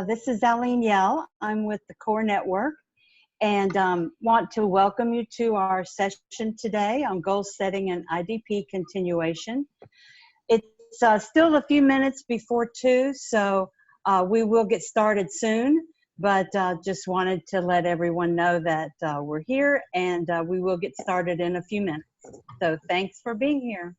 This is Aline Yell. I'm with the Core Network and want to welcome you to our session today on goal setting and IDP continuation. It's still a few minutes before 2, so we will get started soon, but just wanted to let everyone know that we're here and we will get started in a few minutes. So thanks for being here.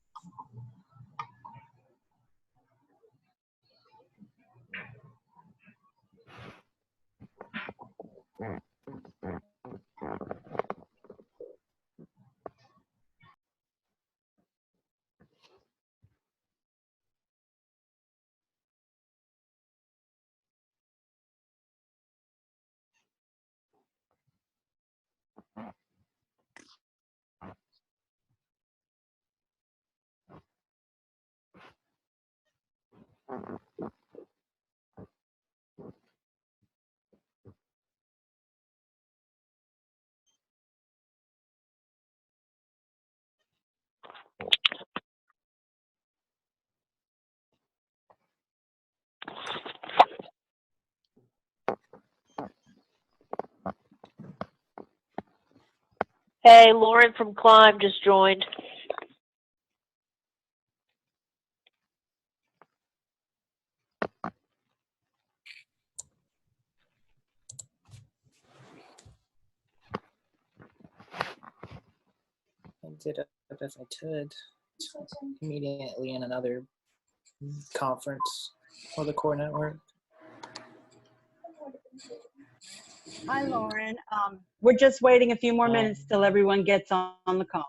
Hey, Lauren from Climb just joined. I did it if I could immediately in another conference for the Core Network. Hi, Lauren. We're just waiting a few more minutes till everyone gets on the call.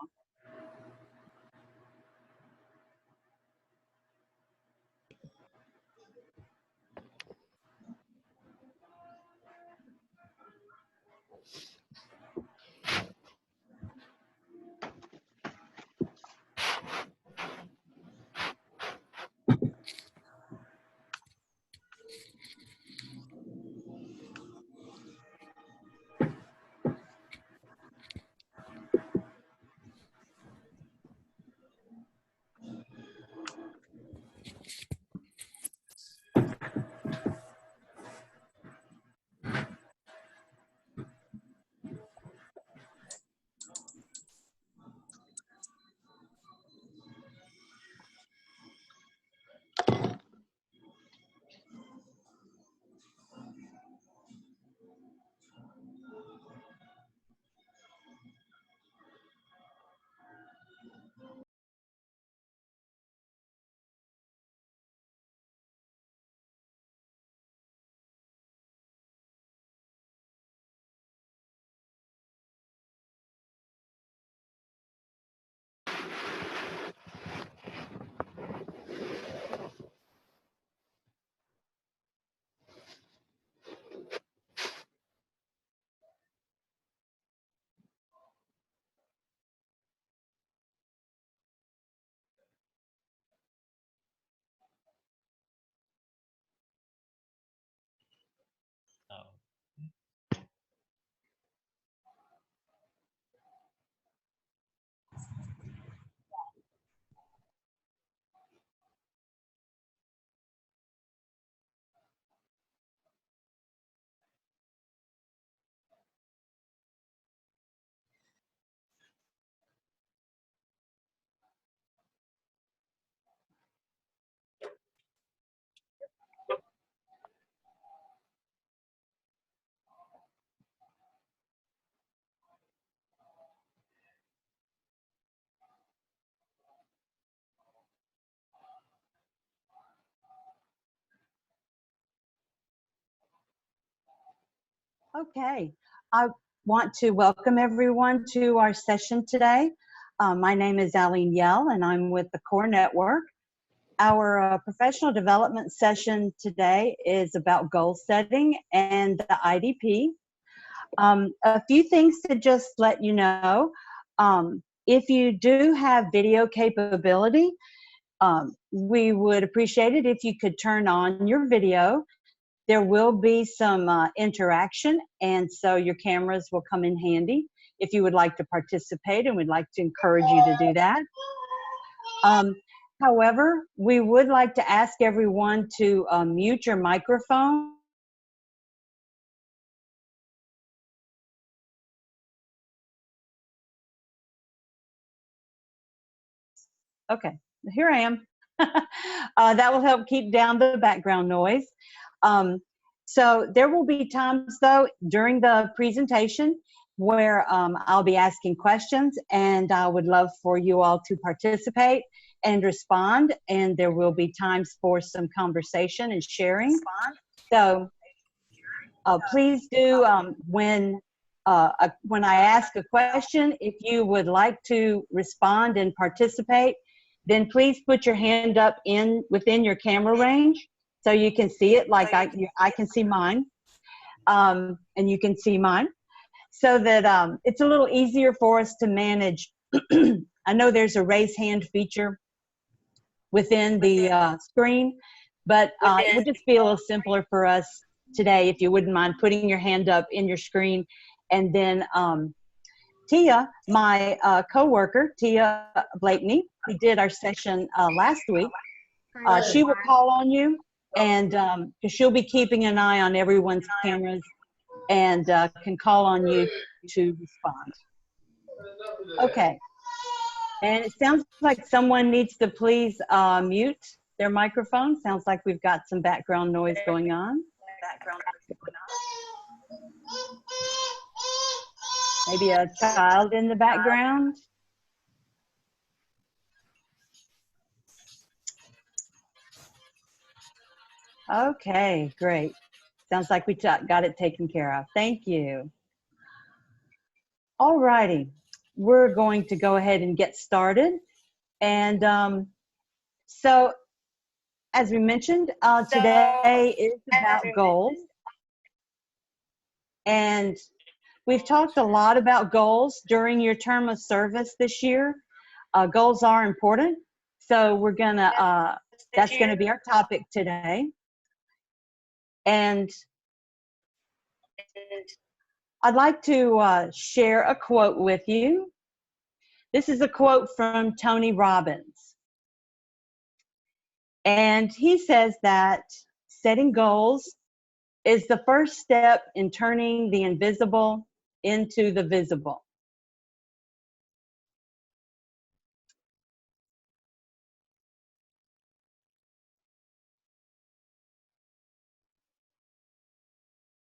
Okay, I want to welcome everyone to our session today. My name is Aline Yell and I'm with the Core Network. Our professional development session today is about goal setting and the IDP. A few things to just let you know. If you do have video capability, we would appreciate it if you could turn on your video. There will be some interaction, and so your cameras will come in handy if you would like to participate, and we'd like to encourage you to do that. However, we would like to ask everyone to mute your microphone Okay, here I am. That will help keep down the background noise. So there will be times, though, during the presentation where I'll be asking questions, and I would love for you all to participate and respond. And there will be times for some conversation and sharing. So please do, when I ask a question, if you would like to respond and participate, then please put your hand up within your camera range so you can see it like I can see mine, and you can see mine, so that it's a little easier for us to manage. I know there's a raise hand feature within the screen, but it would just be a little simpler for us today if you wouldn't mind putting your hand up in your screen. And then Tia, my coworker, Tia Blakeney, who did our session last week, she will call on you, and because she'll be keeping an eye on everyone's cameras and can call on you to respond. Okay. And it sounds like someone needs to please mute their microphone. Sounds like we've got some background noise going on. Maybe a child in the background. Okay, great. Sounds like we got it taken care of. Thank you. All righty. We're going to go ahead and get started. And so, as we mentioned, today is about goals. And we've talked a lot about goals during your term of service this year. Goals are important. So we're gonna, that's gonna be our topic today. And I'd like to share a quote with you. This is a quote from Tony Robbins. And he says that setting goals is the first step in turning the invisible into the visible.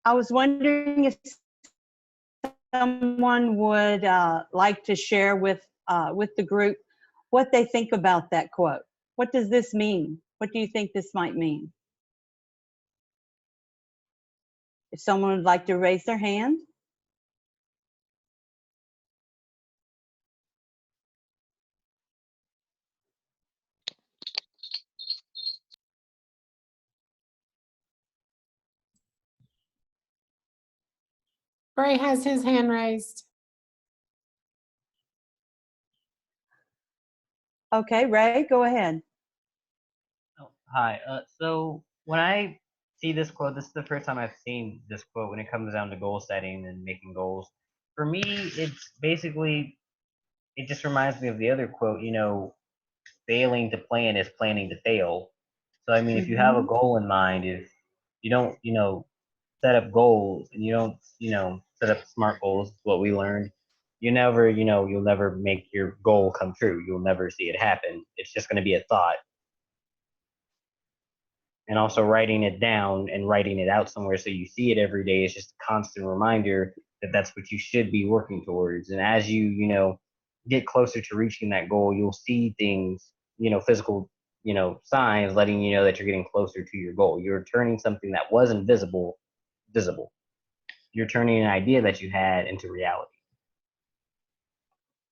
I was wondering if someone would like to share with the group what they think about that quote. What does this mean? What do you think this might mean? If someone would like to raise their hand. Ray has his hand raised. Okay, Ray, go ahead. Oh, hi. So when I see this quote, this is the first time I've seen this quote when it comes down to goal setting and making goals. For me, it's basically, it just reminds me of the other quote, failing to plan is planning to fail. So, I mean, if you have a goal in mind, if you don't, set up goals and you don't, set up smart goals, what we learned, you'll never make your goal come true. You'll never see it happen. It's just going to be a thought. And also writing it down and writing it out somewhere so you see it every day is just a constant reminder that that's what you should be working towards. And as you get closer to reaching that goal, you'll see things, physical, signs letting you know that you're getting closer to your goal. You're turning something that wasn't visible. You're turning an idea that you had into reality.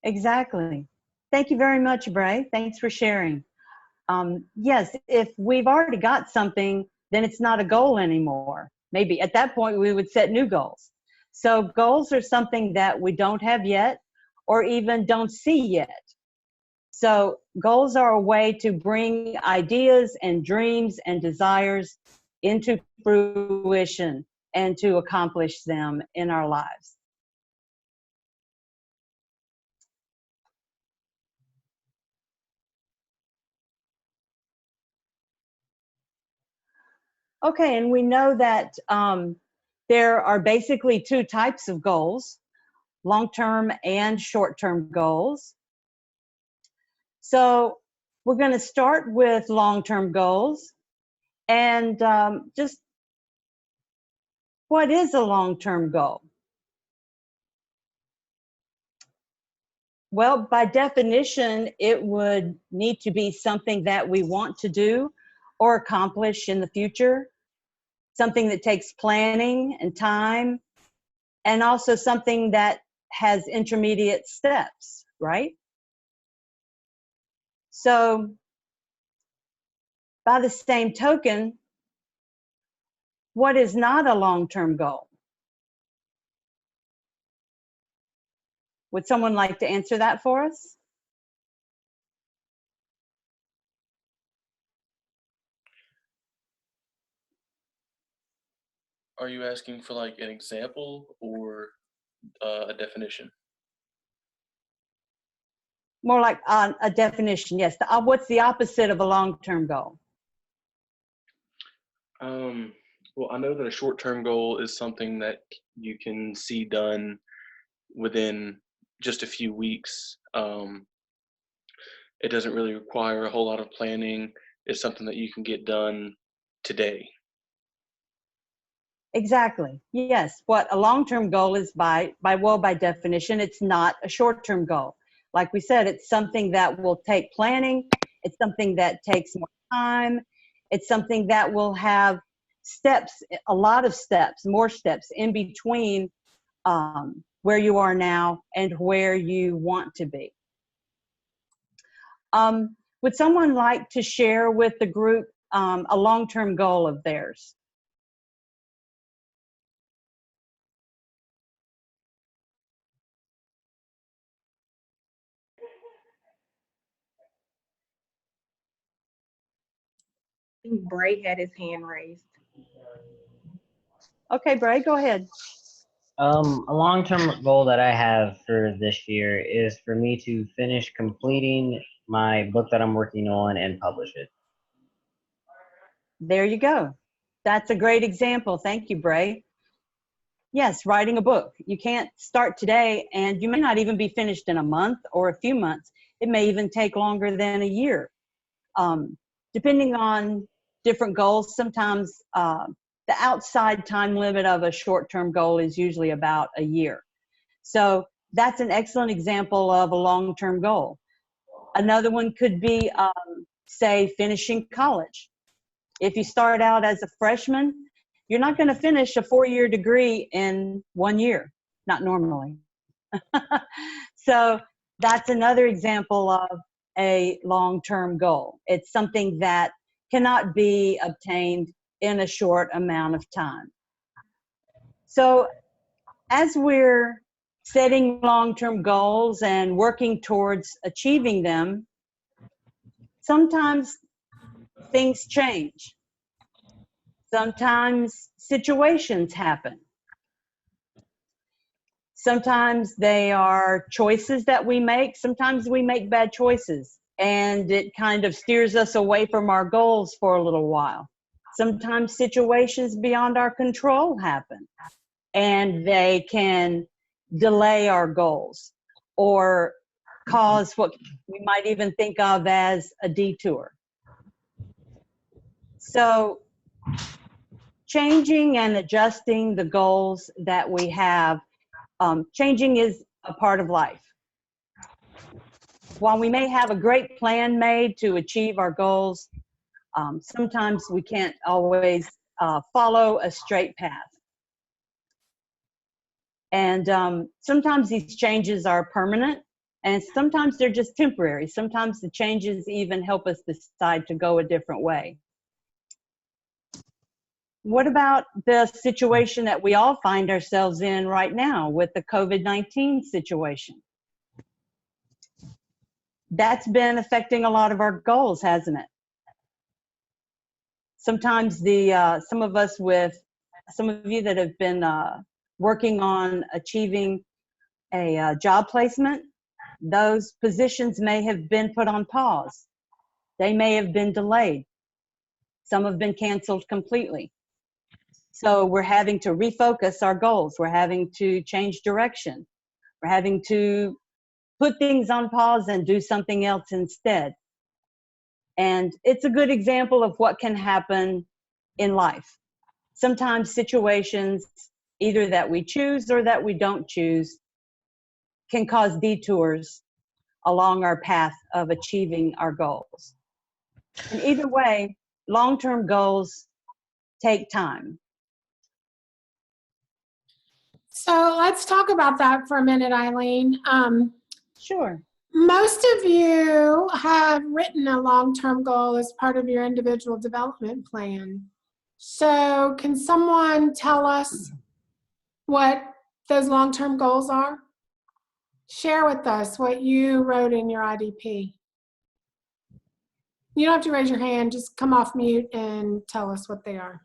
Exactly. Thank you very much, Bray. Thanks for sharing. Yes, if we've already got something, then it's not a goal anymore. Maybe at that point we would set new goals. So goals are something that we don't have yet or even don't see yet. So goals are a way to bring ideas and dreams and desires into fruition and to accomplish them in our lives. Okay, and we know that there are basically two types of goals, long-term and short-term goals. So We're going to start with long-term goals. And just what is a long-term goal? Well, by definition, it would need to be something that we want to do or accomplish in the future, something that takes planning and time, and also something that has intermediate steps, right? So by the same token, what is not a long-term goal? Would someone like to answer that for us? Are you asking for like an example or a definition? More like a definition, yes. What's the opposite of a long-term goal? Well, I know that a short-term goal is something that you can see done within just a few weeks. It doesn't really require a whole lot of planning. It's something that you can get done today. Exactly. Yes. What a long-term goal is by definition, it's not a short-term goal. Like we said, it's something that will take planning. It's something that takes more time. It's something that will have steps, a lot of steps, more steps in between where you are now and where you want to be. Would someone like to share with the group a long-term goal of theirs? I think Bray had his hand raised. Okay, Bray, go ahead. A long-term goal that I have for this year is for me to finish completing my book that I'm working on and publish it. There you go. That's a great example. Thank you, Bray. Yes, writing a book. You can't start today, and you may not even be finished in a month or a few months. It may even take longer than a year. Depending on different goals, sometimes the outside time limit of a short-term goal is usually about a year. So that's an excellent example of a long-term goal. Another one could be, say, finishing college. If you start out as a freshman, you're not going to finish a 4-year degree in 1 year, not normally. So that's another example of a long-term goal. It's something that cannot be obtained in a short amount of time. So as we're setting long-term goals and working towards achieving them, sometimes things change. Sometimes situations happen. Sometimes they are choices that we make. Sometimes we make bad choices, and it kind of steers us away from our goals for a little while. Sometimes situations beyond our control happen, and they can delay our goals or cause what we might even think of as a detour. So changing and adjusting the goals that we have, changing is a part of life. While we may have a great plan made to achieve our goals, sometimes we can't always follow a straight path. And sometimes these changes are permanent, and sometimes they're just temporary. Sometimes the changes even help us decide to go a different way. What about the situation that we all find ourselves in right now with the COVID-19 situation? That's been affecting a lot of our goals, hasn't it? Sometimes some of you that have been working on achieving a job placement, those positions may have been put on pause. They may have been delayed. Some have been canceled completely. So we're having to refocus our goals. We're having to change direction. We're having to put things on pause and do something else instead. And it's a good example of what can happen in life. Sometimes situations, either that we choose or that we don't choose, can cause detours along our path of achieving our goals. And either way, long-term goals take time. So let's talk about that for a minute, Eileen. Sure. Most of you have written a long-term goal as part of your individual development plan. So can someone tell us what those long-term goals are? Share with us what you wrote in your IDP. You don't have to raise your hand, just come off mute and tell us what they are.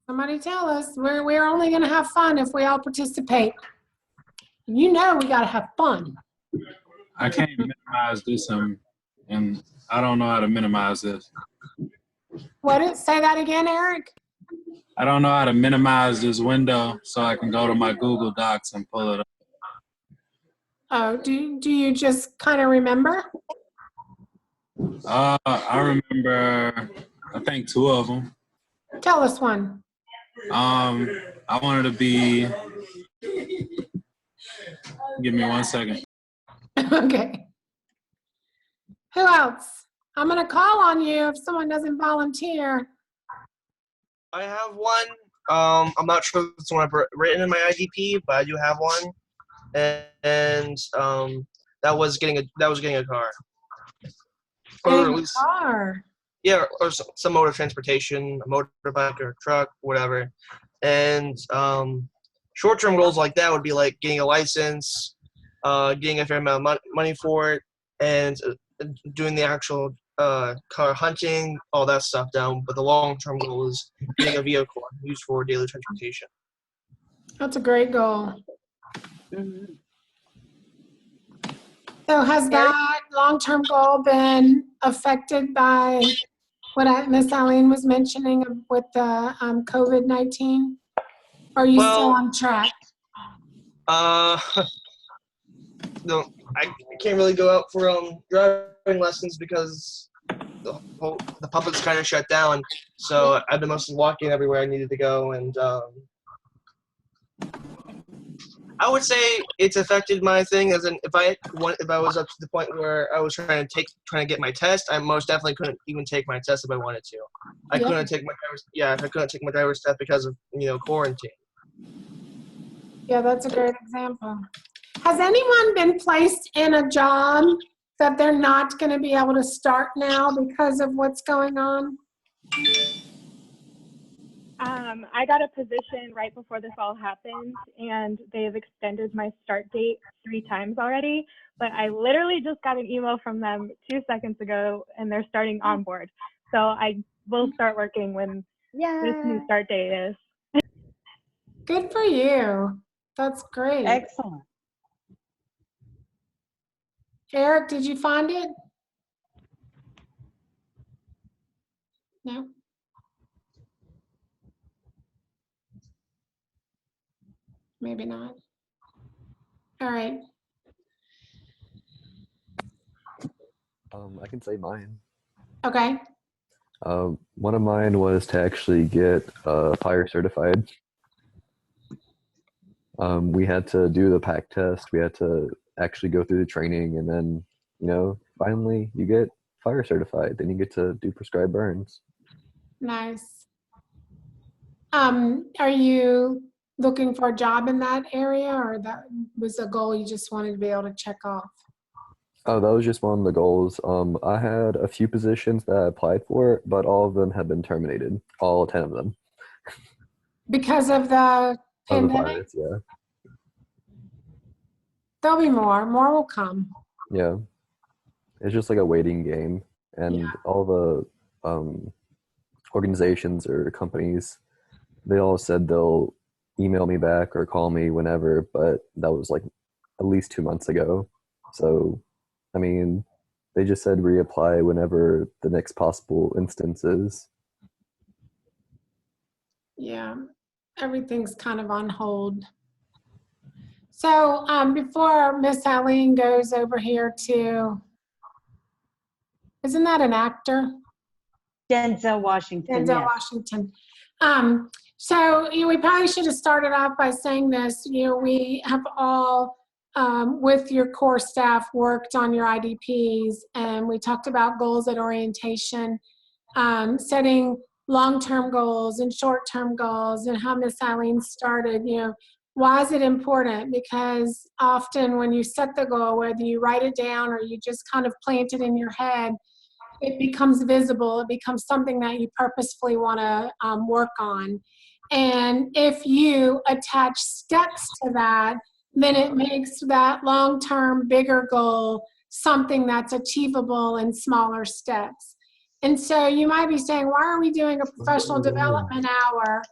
Somebody tell us. We're only going to have fun if we all participate. You know we got to have fun. I can't minimize this, and I don't know how to minimize this. Say that again, Eric? I don't know how to minimize this window so I can go to my Google Docs and pull it up. Oh, do you just kind of remember? I remember, I think 2 of them. Tell us one. I wanted to be, give me 1 second. Okay. Who else? I'm going to call on you if someone doesn't volunteer. I have one. I'm not sure if it's the one I've written in my IDP, but I do have one, and that was getting a car, or at least Car. yeah, or some mode of transportation, a motorbike or a truck, whatever. And short-term goals like that would be like getting a license, getting a fair amount of money for it, and doing the actual car hunting, all that stuff down. But the long-term goal is getting a vehicle used for daily transportation. That's a great goal. Mhm. So has that long-term goal been affected by what Miss Eileen was mentioning with the COVID-19? Or are you still on track? No, I can't really go out for driving lessons because the public's kind of shut down. So I've been mostly walking everywhere I needed to go, and I would say it's affected my thing. As in, if I was up to the point where I was trying to get my test, I most definitely couldn't even take my test if I wanted to. I couldn't take my driver's test because of quarantine. Yeah, that's a great example. Has anyone been placed in a job that they're not going to be able to start now because of what's going on? I got a position right before this all happened, and they've extended my start date 3 times already. But I literally just got an email from them 2 seconds ago, and they're starting on board. So I will start working when this new start date is. Good for you. That's great. Excellent. Eric, did you find it? No. Maybe not. All right. I can say mine. Okay. One of mine was to actually get fire certified. We had to do the PAC test. We had to actually go through the training, and then, finally you get fire certified. Then you get to do prescribed burns. Nice. Are you looking for a job in that area, or that was a goal you just wanted to be able to check off? Oh, that was just one of the goals. I had a few positions that I applied for, but all of them have been terminated. All 10 of them. Because of the pandemic? Of the virus, yeah. There'll be more. More will come. Yeah. It's just like a waiting game. And all the organizations or companies, they all said they'll email me back or call me whenever, but that was like at least 2 months ago. So, I mean, they just said reapply whenever the next possible instance is. Yeah. everything's kind of on hold. So before Miss Eileen goes over here to, isn't that an actor? Denzel Washington, Denzel yes. Washington. So we probably should have started off by saying this. We have all, with your core staff, worked on your IDPs, and we talked about goals at orientation, setting long-term goals and short-term goals, and how Miss Eileen started. Why is it important? Because often when you set the goal, whether you write it down or you just kind of plant it in your head, it becomes visible. It becomes something that you purposefully want to work on. And if you attach steps to that, then it makes that long-term bigger goal something that's achievable in smaller steps. And so you might be saying, why are we doing a professional development hour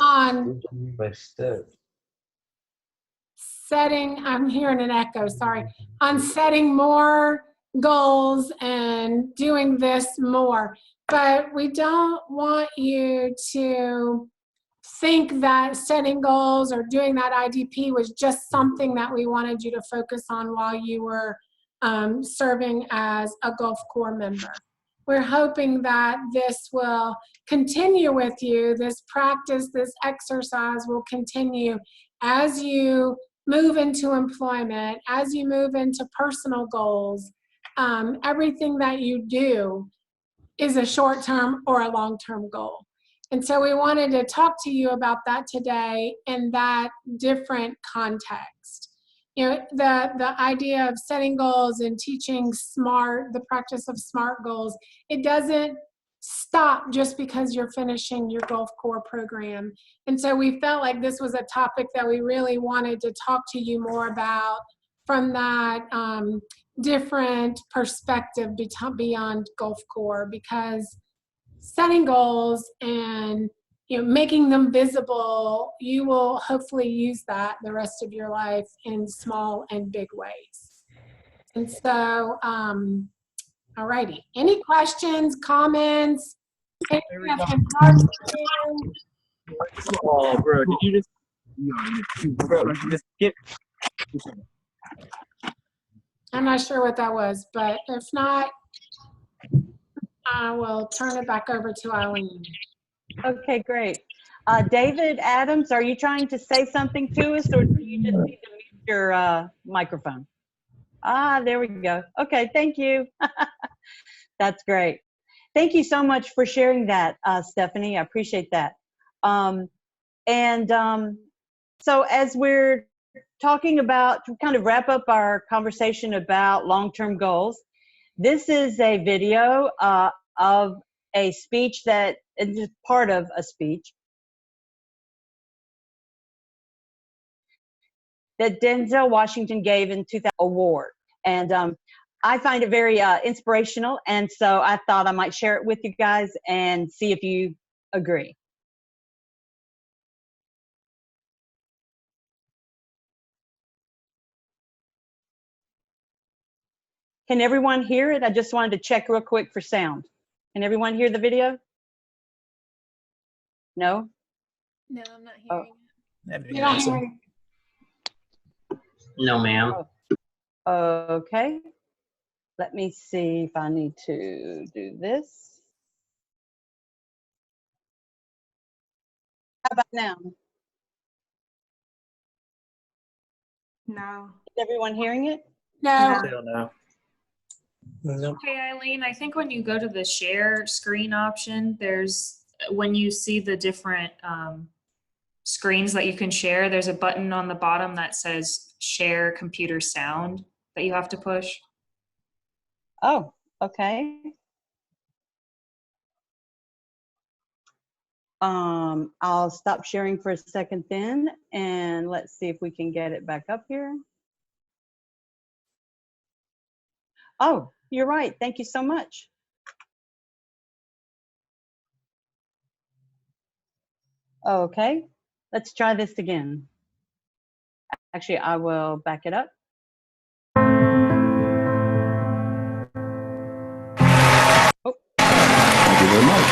on setting, I'm hearing an echo, sorry, on setting more goals and doing this more? But we don't want you to think that setting goals or doing that IDP was just something that we wanted you to focus on while you were serving as a Gulf Corps member. We're hoping that this will continue with you, this practice, this exercise will continue as you move into employment, as you move into personal goals. Everything that you do is a short-term or a long-term goal. And so we wanted to talk to you about that today in that different context. The idea of setting goals and teaching the practice of SMART goals, it doesn't stop just because you're finishing your Gulf Corps program. And so we felt like this was a topic that we really wanted to talk to you more about from that different perspective beyond Gulf Corps, because setting goals and making them visible, you will hopefully use that the rest of your life in small and big ways. And so, all righty. Any questions, comments? Anything that's been hard for you? Oh, bro, did you just skip? I'm not sure what that was, but if not, I will turn it back over to Eileen. Okay, great. David Adams, are you trying to say something to us, or do you just need to mute your microphone? There we go. Okay, thank you. That's great. Thank you so much for sharing that, Stephanie. I appreciate that. So as we're talking about, to kind of wrap up our conversation about long-term goals, this is a video of a speech that is part of a speech that Denzel Washington gave in 2000 award. And I find it very inspirational. And so I thought I might share it with you guys and see if you agree. Can everyone hear it? I just wanted to check real quick for sound. Can everyone hear the video? No? No, I'm not hearing it. You don't hear it? No, ma'am. Okay. Let me see if I need to do this. How about now? No. Is everyone hearing it? No. Still no. Nope. Okay, Eileen, I think when you go to the share screen option, when you see the different screens that you can share, there's a button on the bottom that says share computer sound that you have to push. Oh, okay. I'll stop sharing for a second then, and let's see if we can get it back up here. Oh, you're right. Thank you so much. Okay, let's try this again. Actually, I will back it up. Oh. Thank you very much.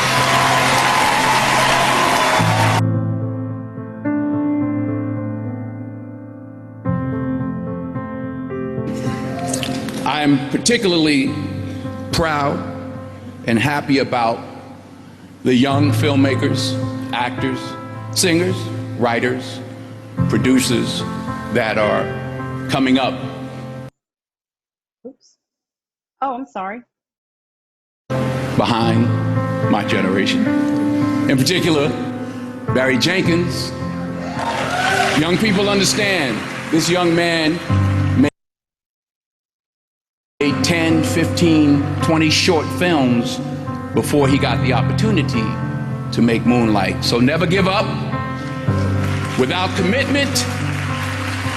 I am particularly proud and happy about the young filmmakers, actors, singers, writers, producers that are coming up. Oops. Oh, I'm sorry. Behind my generation. In particular, Barry Jenkins. Young people understand this young man made 10, 15, 20 short films before he got the opportunity to make Moonlight. So never give up. Without commitment,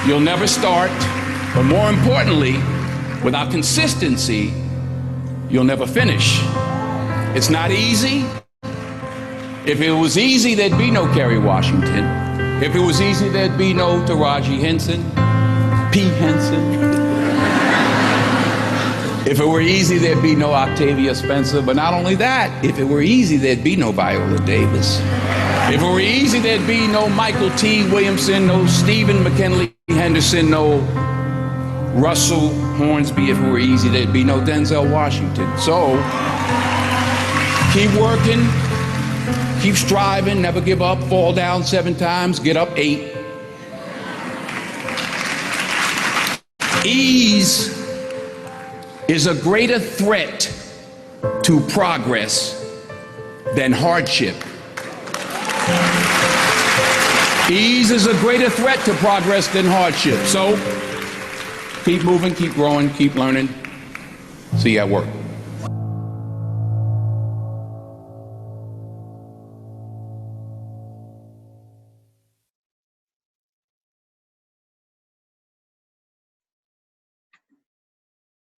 you'll never start. But more importantly, without consistency, you'll never finish. It's not easy. If it was easy, there'd be no Kerry Washington. If it was easy, there'd be no Taraji Henson, P. Henson. If it were easy, there'd be no Octavia Spencer. But not only that, if it were easy, there'd be no Viola Davis. If it were easy, there'd be no Michael T. Williamson, no Stephen McKinley Henderson, no Russell Hornsby. If it were easy, there'd be no Denzel Washington. So keep working, keep striving, never give up, fall down 7 times, get up 8. Ease is a greater threat to progress than hardship. Ease is a greater threat to progress than hardship. So keep moving, keep growing, keep learning. See you at work.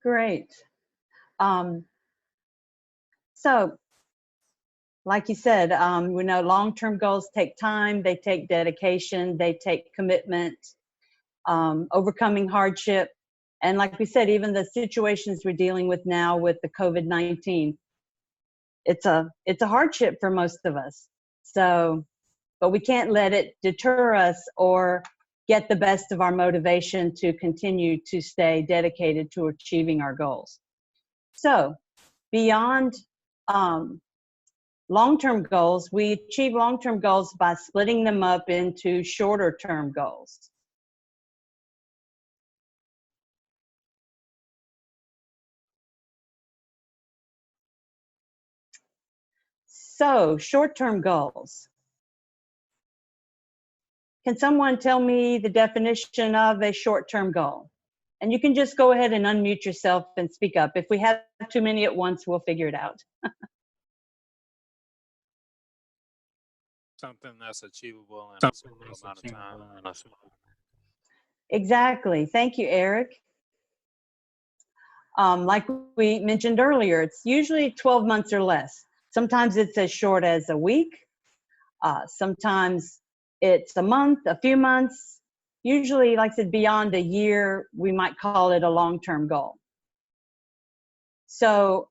Great. So, like you said, we know long-term goals take time, they take dedication, they take commitment, overcoming hardship. And like we said, even the situations we're dealing with now with the COVID-19, it's a hardship for most of us. So, but we can't let it deter us or get the best of our motivation to continue to stay dedicated to achieving our goals. So, beyond long-term goals, we achieve long-term goals by splitting them up into shorter-term goals. So, short-term goals. Can someone tell me the definition of a short-term goal? And you can just go ahead and unmute yourself and speak up. If we have too many at once, we'll figure it out. Something that's achievable in a small amount of time. Exactly. Thank you, Eric. Like we mentioned earlier, it's usually 12 months or less. Sometimes it's as short as a week. Sometimes it's a month, a few months. Usually, like I said, beyond a year, we might call it a long-term goal. So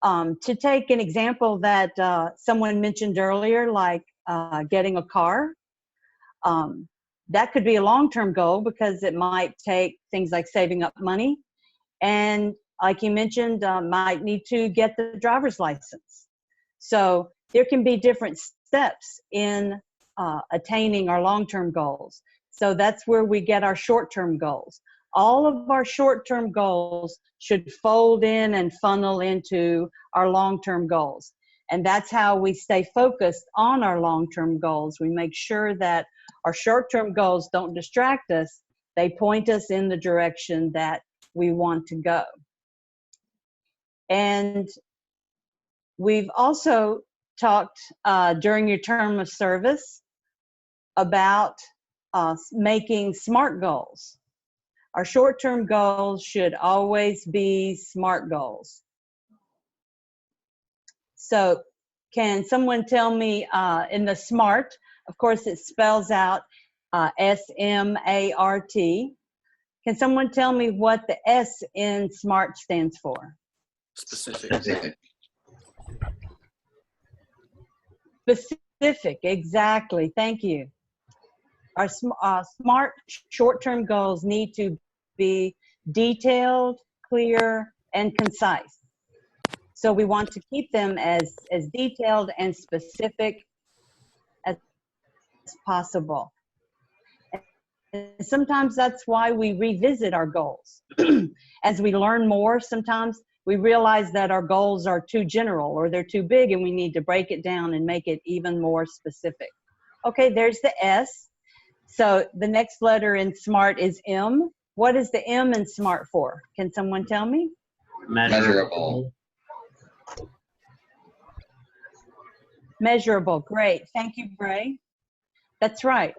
to take an example that someone mentioned earlier, like getting a car, that could be a long-term goal because it might take things like saving up money. And like you mentioned, might need to get the driver's license. So there can be different steps in attaining our long-term goals. So that's where we get our short-term goals. All of our short-term goals should fold in and funnel into our long-term goals. And that's how we stay focused on our long-term goals. We make sure that our short-term goals don't distract us. They point us in the direction that we want to go. And we've also talked during your term of service about making SMART goals. Our short-term goals should always be SMART goals. So can someone tell me in the SMART, of course it spells out S-M-A-R-T. Can someone tell me what the S in SMART stands for? Specific. Specific, exactly. Thank you. Our SMART short-term goals need to be detailed, clear, and concise. So we want to keep them as detailed and specific as possible. And sometimes that's why we revisit our goals. As we learn more, sometimes we realize that our goals are too general or they're too big, and we need to break it down and make it even more specific. Okay, there's the S. So the next letter in SMART is M. What is the M in SMART for? Can someone tell me? Measurable. Measurable. Great. Thank you, Bray. That's right.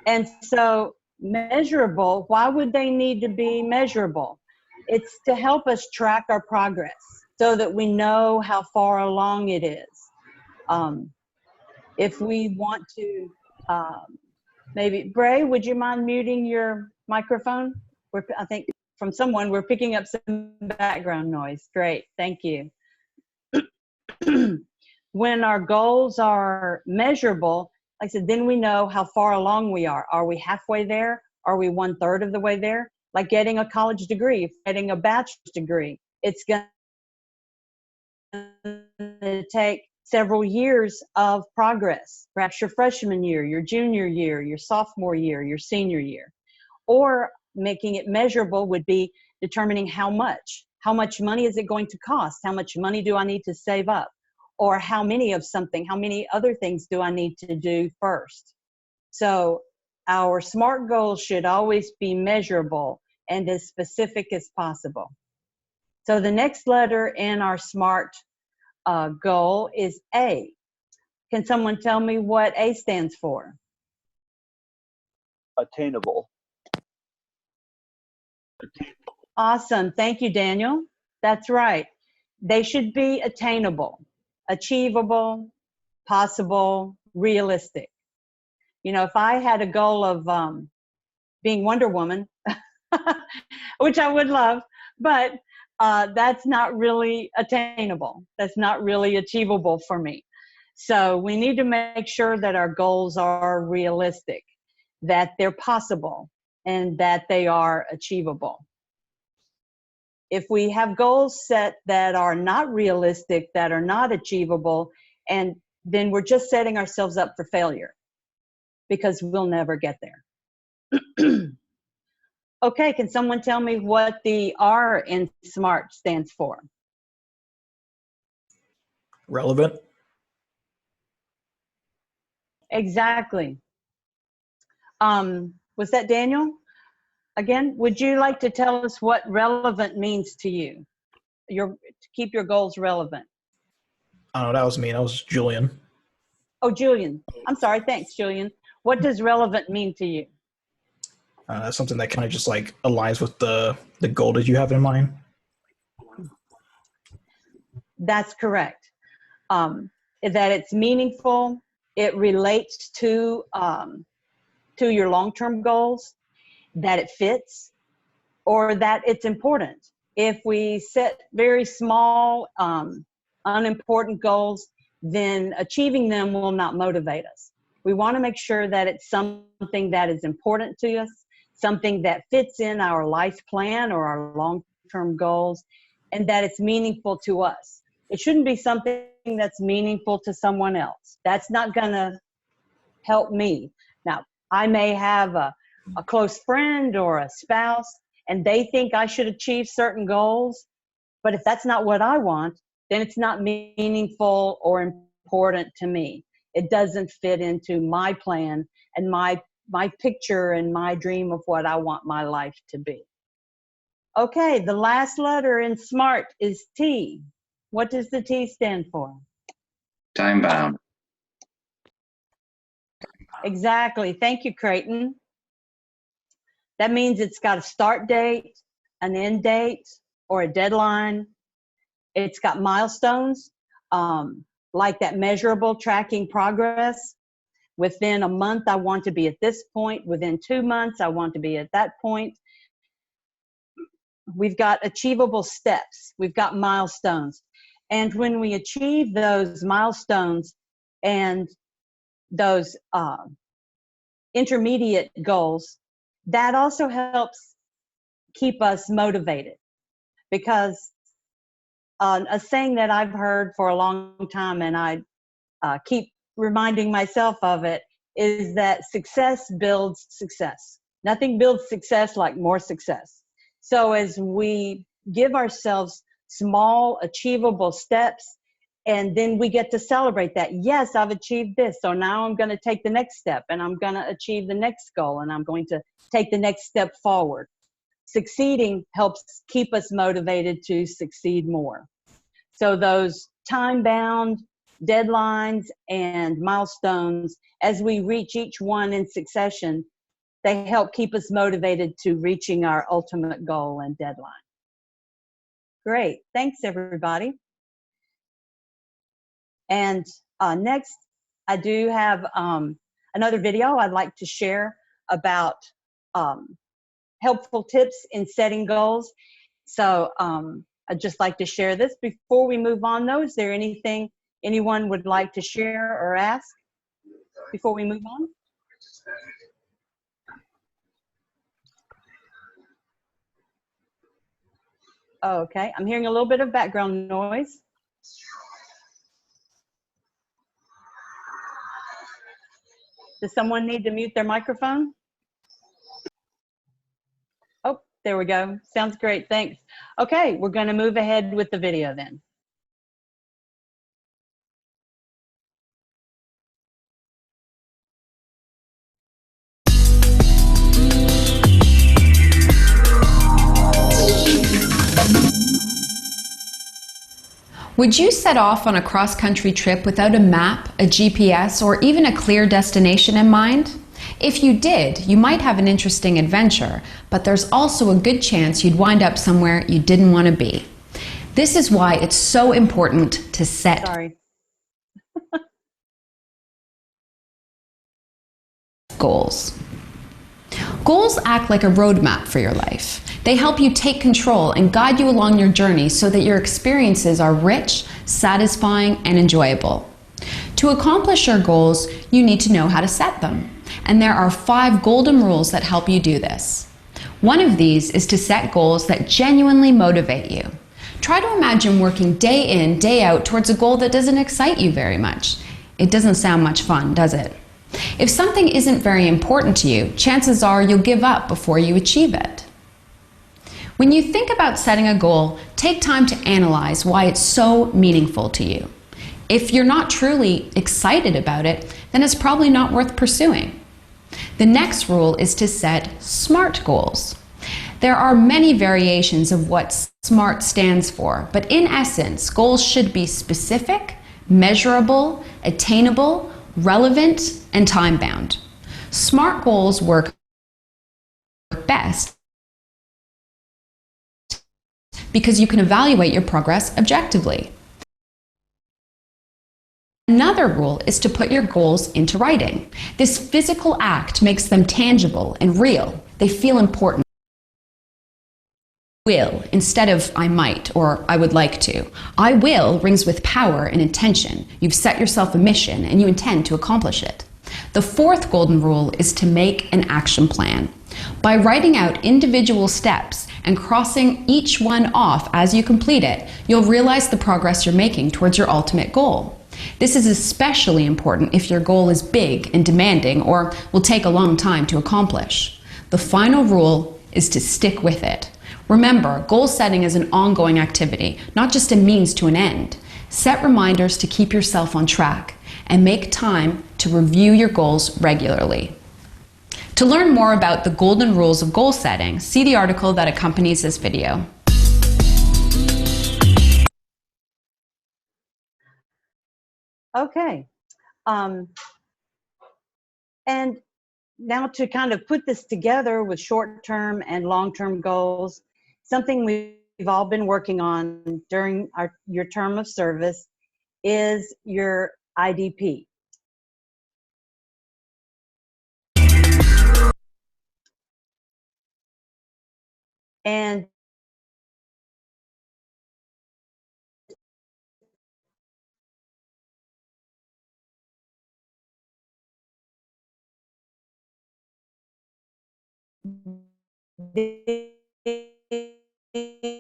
And so measurable, why would they need to be measurable? It's to help us track our progress so that we know how far along it is. If we want to, maybe, Bray, would you mind muting your microphone? I think from someone, we're picking up some background noise. Great, thank you. When our goals are measurable, like I said, then we know how far along we are. Are we halfway there? Are we 1/3 of the way there? Like getting a college degree, getting a bachelor's degree. It's going to take several years of progress. Perhaps your freshman year, your junior year, your sophomore year, your senior year. Or making it measurable would be determining how much. How much money is it going to cost? How much money do I need to save up? Or how many of something, how many other things do I need to do first? So our SMART goals should always be measurable and as specific as possible. So the next letter in our SMART goal is A. Can someone tell me what A stands for? Attainable. Awesome. Thank you, Daniel. That's right. They should be attainable, achievable, possible, realistic. You know, if I had a goal of being Wonder Woman, which I would love, but that's not really attainable. That's not really achievable for me. So we need to make sure that our goals are realistic, that they're possible, and that they are achievable. If we have goals set that are not realistic, that are not achievable, and then we're just setting ourselves up for failure because we'll never get there. Okay, can someone tell me what the R in SMART stands for? Relevant. Exactly. Was that Daniel? Again, would you like to tell us what relevant means to you? To keep your goals relevant. Oh, that was me. That was Julian. Oh, Julian. I'm sorry. Thanks, Julian. What does relevant mean to you? That's something that kind of just like aligns with the goal that you have in mind. That's correct. That it's meaningful. It relates to your long-term goals, that it fits, or that it's important. If we set very small, unimportant goals, then achieving them will not motivate us. We want to make sure that it's something that is important to us, something that fits in our life plan or our long-term goals, and that it's meaningful to us. It shouldn't be something that's meaningful to someone else. That's not going to help me. Now, I may have a close friend or a spouse, and they think I should achieve certain goals, but if that's not what I want, then it's not meaningful or important to me. It doesn't fit into my plan and my picture and my dream of what I want my life to be. Okay, the last letter in SMART is T. What does the T stand for? Time bound. Exactly. Thank you, Creighton. That means it's got a start date, an end date, or a deadline. It's got milestones, like that measurable tracking progress. Within a month, I want to be at this point. Within 2 months, I want to be at that point. We've got achievable steps. We've got milestones. And when we achieve those milestones and those intermediate goals, that also helps keep us motivated. because a saying that I've heard for a long time, and I keep reminding myself of it, is that success builds success. Nothing builds success like more success. So as we give ourselves small, achievable steps, and then we get to celebrate that. Yes, I've achieved this. So now I'm going to take the next step, and I'm going to achieve the next goal, and I'm going to take the next step forward. Succeeding helps keep us motivated to succeed more. So those time-bound deadlines and milestones, as we reach each one in succession, they help keep us motivated to reaching our ultimate goal and deadline. Great. Thanks, everybody. And next, I do have another video I'd like to share about helpful tips in setting goals. So I'd just like to share this. Before we move on, though, is there anything anyone would like to share or ask before we move on? Okay, I'm hearing a little bit of background noise. Does someone need to mute their microphone? Oh, there we go. Sounds great, thanks. Okay, we're gonna move ahead with the video then. Would you set off on a cross-country trip without a map, a GPS, or even a clear destination in mind? If you did, you might have an interesting adventure, but there's also a good chance you'd wind up somewhere you didn't want to be. This is why it's so important to set goals. Goals act like a roadmap for your life. They help you take control and guide you along your journey so that your experiences are rich, satisfying, and enjoyable. To accomplish your goals, you need to know how to set them. And there are 5 golden rules that help you do this. One of these is to set goals that genuinely motivate you. Try to imagine working day in, day out towards a goal that doesn't excite you very much. It doesn't sound much fun, does it? If something isn't very important to you, chances are you'll give up before you achieve it. When you think about setting a goal, take time to analyze why it's so meaningful to you. If you're not truly excited about it, then it's probably not worth pursuing. The next rule is to set SMART goals. There are many variations of what SMART stands for, but in essence, goals should be specific, measurable, attainable, relevant, and time-bound. SMART goals work best because you can evaluate your progress objectively. Another rule is to put your goals into writing. This physical act makes them tangible and real. They feel important. Will instead of I might or I would like to. I will rings with power and intention. You've set yourself a mission and you intend to accomplish it. The 4th golden rule is to make an action plan. By writing out individual steps and crossing each one off as you complete it, you'll realize the progress you're making towards your ultimate goal. This is especially important if your goal is big and demanding or will take a long time to accomplish. The final rule is to stick with it. Remember, goal setting is an ongoing activity, not just a means to an end. Set reminders to keep yourself on track and make time to review your goals regularly. To learn more about the golden rules of goal setting, see the article that accompanies this video. Okay. And now to kind of put this together with short-term and long-term goals, something we've all been working on during your term of service is your IDP. And IDP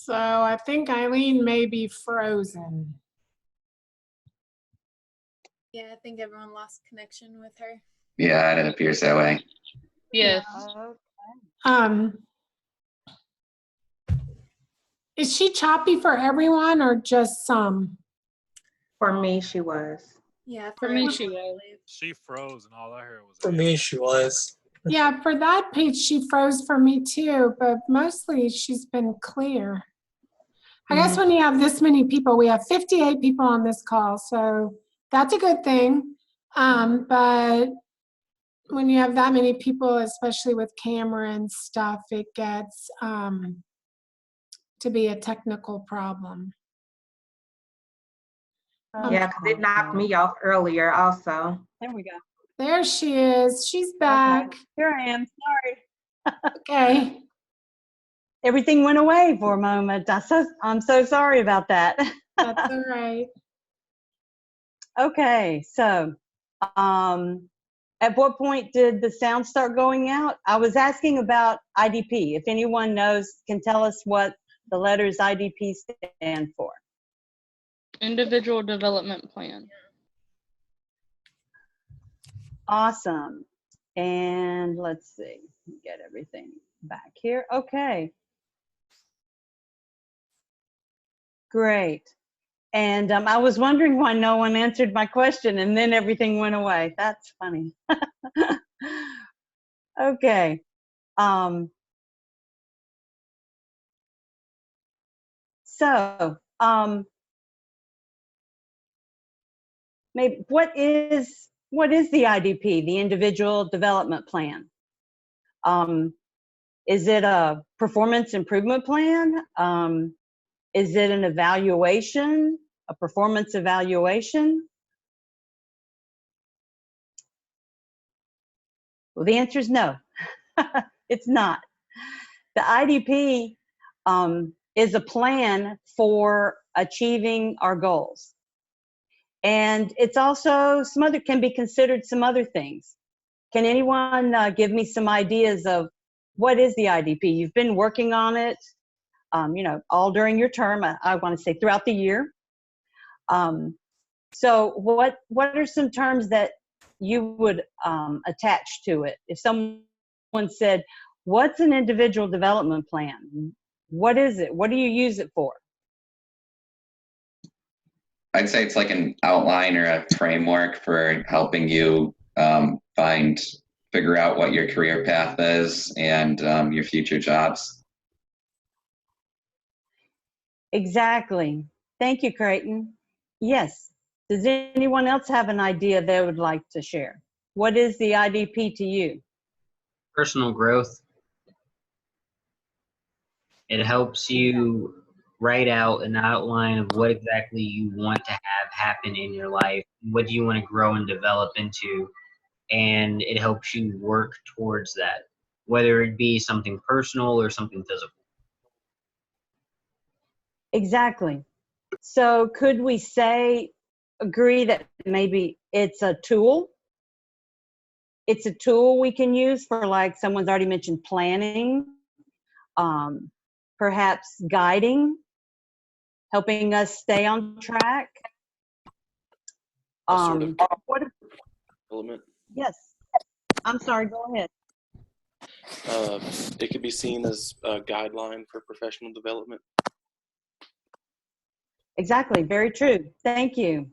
So I think Eileen may be frozen. Yeah, I think everyone lost connection with her. Yeah, it appears that way. Yes. Um, is she choppy for everyone or just some? For me, she was. Yeah, For me, she was. She froze, and all I heard was. For me, she was. Yeah, for that page, she froze for me too, but mostly she's been clear. I guess when you have this many people, we have 58 people on this call, so that's a good thing. But when you have that many people, especially with camera and stuff, it gets to be a technical problem. Yeah, because it knocked me off earlier also. There we go. There she is. She's back. Okay. Here I am. Sorry. Okay. Everything went away for a moment. I'm so sorry about that. That's all right. Okay, so at what point did the sound start going out? I was asking about IDP. If anyone knows, can tell us what the letters IDP stand for. Individual Development Plan. Awesome. And let's see, get everything back here. Okay. Great. And I was wondering why no one answered my question and then everything went away. That's funny. Okay. Maybe what is the IDP, the Individual Development Plan? Is it a performance improvement plan? Is it an evaluation, a performance evaluation? Well, the answer is no. It's not. The IDP is a plan for achieving our goals. And it's also can be considered some other things. Can anyone give me some ideas of what is the IDP? You've been working on it, all during your term. I want to say throughout the year. So what are some terms that you would attach to it? If someone said, "What's an individual development plan? What is it? What do you use it for?" I'd say it's like an outline or a framework for helping you figure out what your career path is and your future jobs. Exactly. Thank you, Creighton. Yes. Does anyone else have an idea they would like to share? What is the IDP to you? Personal growth. It helps you write out an outline of what exactly you want to have happen in your life. What do you want to grow and develop into? And it helps you work towards that, whether it be something personal or something physical. Exactly. So could we agree that maybe it's a tool? It's a tool we can use for, like someone's already mentioned, planning, perhaps guiding, helping us stay on track. Sort of element. Yes. I'm sorry, go ahead. It could be seen as a guideline for professional development. Exactly, very true. Thank you.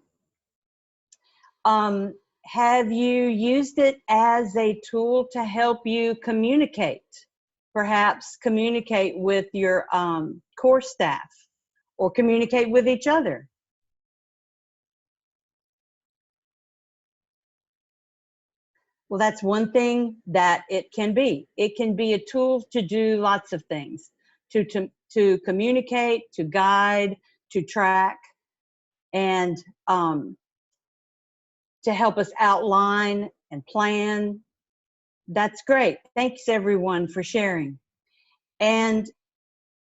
Have you used it as a tool to help you communicate? Perhaps communicate with your core staff or communicate with each other? Well, that's one thing that it can be. It can be a tool to do lots of things, to communicate, to guide, to track, and to help us outline and plan That's great. Thanks everyone for sharing. And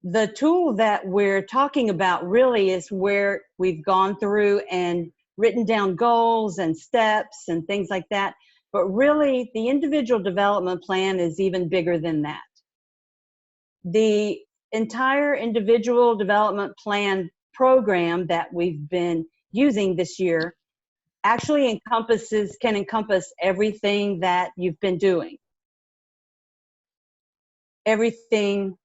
the tool that we're talking about really is where we've gone through and written down goals and steps and things like that. But really, the individual development plan is even bigger than that. The entire individual development plan program that we've been using this year actually can encompass everything that you've been doing. Everything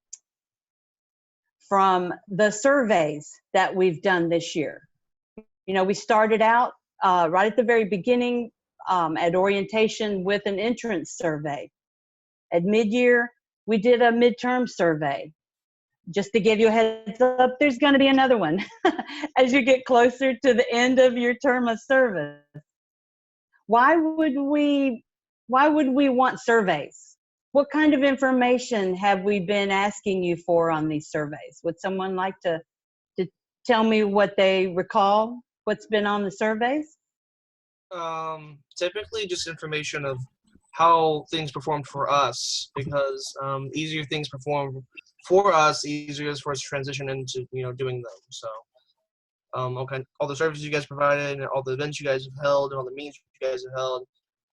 from the surveys that we've done this year. You know, we started out right at the very beginning at orientation with an entrance survey. At mid-year, we did a midterm survey. Just to give you a heads up, there's going to be another one as you get closer to the end of your term of service. Why would we want surveys? What kind of information have we been asking you for on these surveys? Would someone like to tell me what they recall, what's been on the surveys? Typically just information of how things performed for us, because easier things perform for us, easier it is for us to transition into doing them. So okay, all the services you guys provided and all the events you guys have held and all the meetings you guys have held.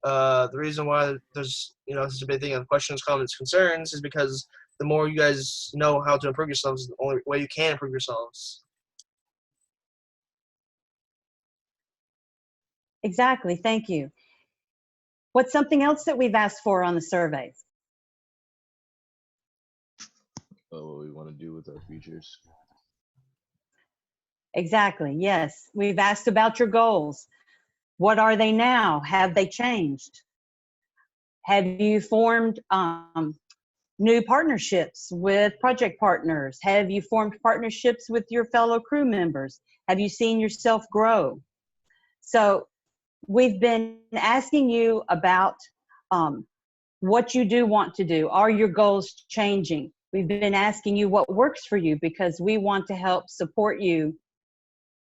The reason why there's such a big thing of questions, comments, concerns is because the more you guys know how to improve yourselves, the only way you can improve yourselves. Exactly, thank you. What's something else that we've asked for on the surveys? What we want to do with our futures. Exactly, yes. We've asked about your goals. What are they now? Have they changed? Have you formed new partnerships with project partners? Have you formed partnerships with your fellow crew members? Have you seen yourself grow? So we've been asking you about what you do want to do. Are your goals changing? We've been asking you what works for you because we want to help support you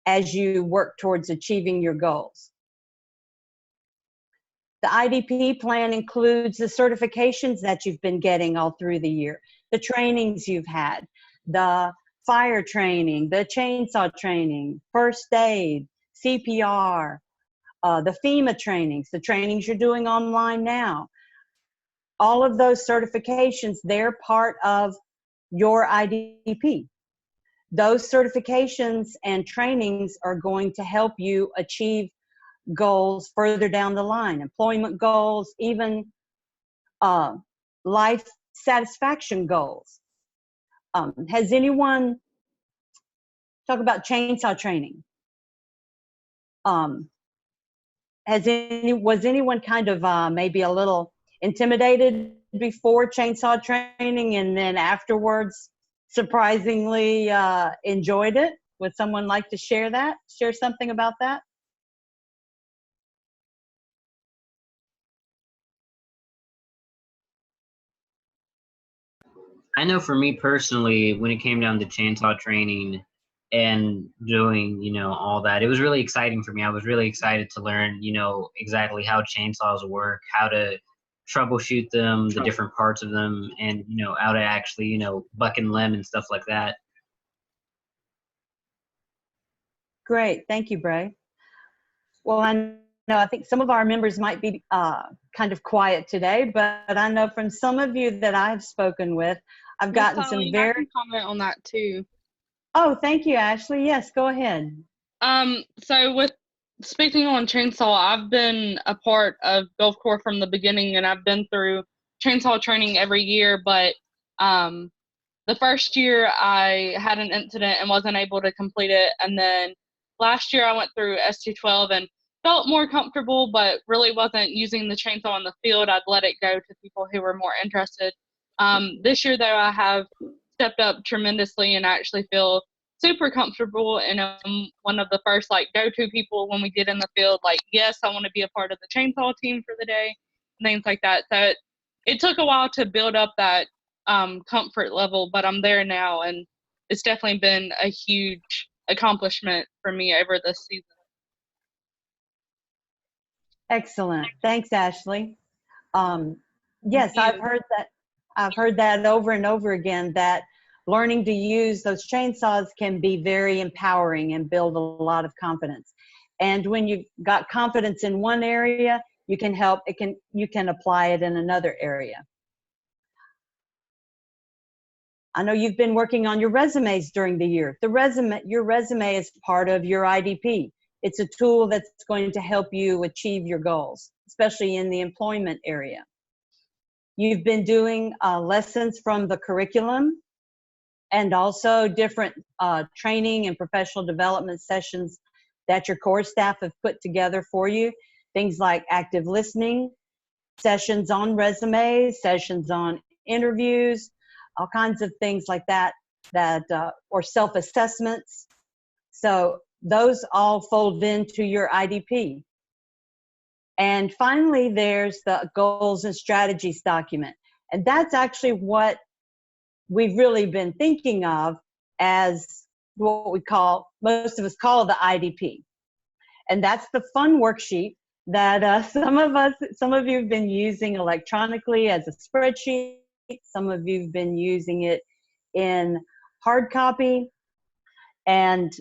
as you work towards achieving your goals. The IDP plan includes the certifications that you've been getting all through the year, the trainings you've had, the fire training, the chainsaw training, first aid, CPR, the FEMA trainings, the trainings you're doing online now. All of those certifications, they're part of your IDP. Those certifications and trainings are going to help you achieve goals further down the line, employment goals, even life satisfaction goals. Has anyone, talk about chainsaw training. Was anyone kind of maybe a little intimidated before chainsaw training and then afterwards surprisingly enjoyed it? Would someone like to share that? Share something about that? I know for me personally, when it came down to chainsaw training and doing, all that, it was really exciting for me. I was really excited to learn, exactly how chainsaws work, how to troubleshoot them, the different parts of them, and, how to actually, buck and limb and stuff like that. Great, thank you, Bray. Well, I think some of our members might be kind of quiet today, but I know from some of you that I've spoken with, I've gotten some I very... can comment on that too. Oh, thank you, Ashley. Yes, go ahead. So with speaking on chainsaw, I've been a part of Gulf Corps from the beginning, and I've been through chainsaw training every year, but the first year I had an incident and wasn't able to complete it, and then last year I went through ST12 and felt more comfortable, but really wasn't using the chainsaw in the field. I'd let it go to people who were more interested. This year, though, I have stepped up tremendously and I actually feel super comfortable, and I'm one of the first go-to people when we get in the field. Yes, I want to be a part of the chainsaw team for the day, and things like that. So it took a while to build up that comfort level, but I'm there now, and it's definitely been a huge accomplishment for me over this season. Excellent. Thanks, Ashley. Yes, I've heard that. I've heard that over and over again, that learning to use those chainsaws can be very empowering and build a lot of confidence. And when you've got confidence in one area, you can apply it in another area. I know you've been working on your resumes during the year. Your resume is part of your IDP. It's a tool that's going to help you achieve your goals, especially in the employment area. You've been doing lessons from the curriculum and also different training and professional development sessions that your core staff have put together for you. Things like active listening, sessions on resumes, sessions on interviews, all kinds of things like that, or self-assessments. So those all fold into your IDP. And finally, there's the goals and strategies document. And that's actually what we've really been thinking of as what most of us call the IDP. And that's the fun worksheet that some of you have been using electronically as a spreadsheet. Some of you have been using it in hard copy. And